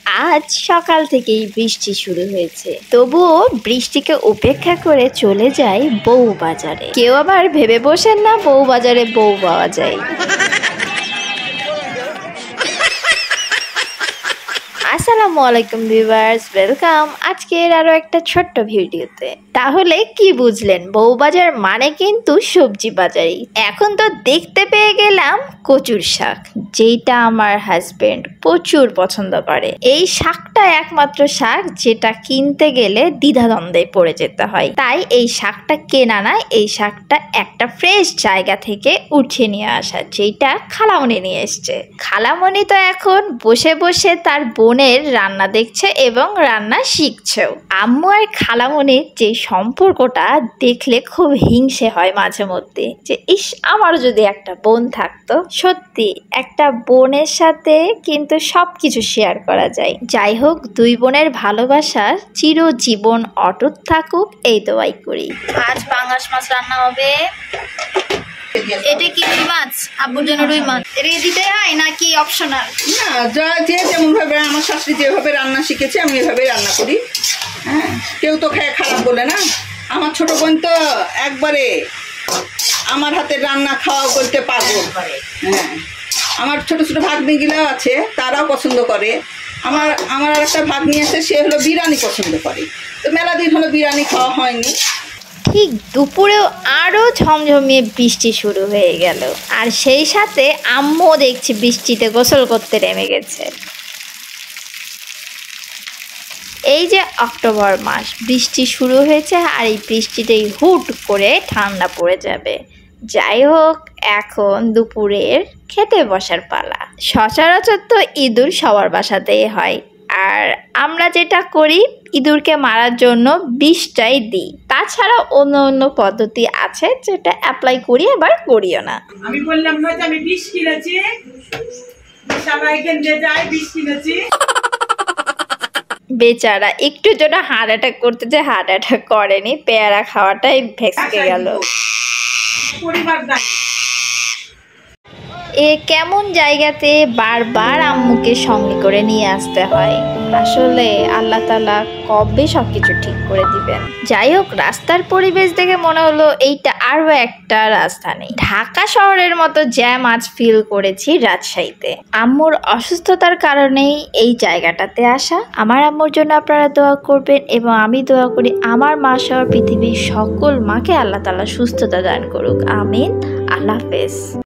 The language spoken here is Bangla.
আজ সকাল থেকেই বৃষ্টি শুরু হয়েছে, তবুও বৃষ্টিকে উপেক্ষা করে চলে যাই বউ বাজারে। কেউ আবার ভেবে বসেন না বউ বাজারে বউ পাওয়া যায়। আসসালামু আলাইকুম ভিউয়ার্স, ওয়েলকাম আজকের আরো একটা ছোট্ট ভিডিওতে। তাহলে কি বুঝলেন, বউবাজার মানে কিন্তু সবজি বাজারই। এখন তো দেখতে পেয়ে গেলাম কচুর শাক, যেটা আমার হাজবেন্ড প্রচুর পছন্দ করে। এই শাকটা একমাত্র শাক যেটা কিনতে গেলে দ্বিধাদ্বন্দ্বে পড়ে যেতে হয়, তাই এই শাকটা কেনা না, এই শাকটা একটা ফ্রেশ জায়গা থেকে উঠিয়ে নিয়ে আসা, যেটা খালামণি নিয়ে এসছে। খালামণি তো এখন বসে বসে তার বোনের রান্না দেখছে এবং রান্না শিখছেও। আম্মু আর খালামণির যে সম্পর্কটা দেখলে খুব হিংসে হয় মাঝে মধ্যে, যে ইস আমারও যদি একটা বোন থাকতো। সত্যি একটা বোনের সাথে কিন্তু সবকিছু শেয়ার করা যায়। যাই হোক, দুই বোনের ভালোবাসা চিরজীবন অটুট থাকুক, এই দোয়াই করি। আজ পাঙ্গাস মাছ রান্না হবে। এটা কি রুই মাছ? আব্বুর জন্য রুই মাছ। এটা দিতে হয় নাকি অপশনাল? না, যে যেমন ভাবে আমার শাশুড়ি যেভাবে রান্না শিখেছে আমি এভাবে রান্না করি। হ্যাঁ, কেউ তো খেয়ে খারাপ বলে না। আমার ছোট বোন তো একবারে আমার হাতের রান্না খাওয়া বলতে পাগল। হ্যাঁ, আমার ছোট ছোট ভাগ্নিগুলো আছে, তারাও পছন্দ করে। আমার আর একটা ভাগ্নি আছে, সে হলো বিরিয়ানি পছন্দ করে। তো মেলা দিন হলো বিরিয়ানি খাওয়া হয়নি। ঠিক দুপুরেও আরও ঝমঝমিয়ে বৃষ্টি শুরু হয়ে গেল, আর সেই সাথে আম্মু দেখছি বৃষ্টিতে গোসল করতে নেমে গেছে। এই যে অক্টোবর মাস, বৃষ্টি শুরু হয়েছে, আর এই বৃষ্টিতেই হুট করে ঠান্ডা পড়ে যাবে। যাই হোক, এখন দুপুরের খেতে বসার পালা। সচরাচর তো ইঁদুর সবার বাসাতেই হয়, আর আমরা যেটা করি ইঁদুরকে মারার জন্য বিষটাই দিই। তাছাড়া অন্য অন্য পদ্ধতি আছে যেটা অ্যাপ্লাই করি, আবার করিও না। আমি বললাম না যে আমি বিষ কিনেছি, সবাই কিনতে যায় বিষ কিনেছি। বেচারা একটু জন্য হার্ট অ্যাটাক করতে যে হার্ট অ্যাটাক করেনি, পেয়ারা খাওয়াটাই ভেসকে গেল। এ কেমন জায়গাতে বারবার আম্মুকে সঙ্গে করে নিয়ে আসতে হয়। আসলে আল্লাহ তাআলা কবে সবকিছু ঠিক করে দিবেন। যাই হোক, রাস্তার পরিবেশ দেখে মনে হলো এইটা আরো একটা রাজধানী। ঢাকা শহরের মতো জ্যাম আজ ফিল করেছি রাজশাহীতে। আম্মুর অসুস্থতার কারণেই এই জায়গাটাতে আসা। আমার আম্মুর জন্য আপনারা দোয়া করবেন, এবং আমি দোয়া করি আমার মা সহ পৃথিবীর সকল মাকে আল্লাহ তাআলা সুস্থতা দান করুক। আমিন। আল্লাহ হাফেজ।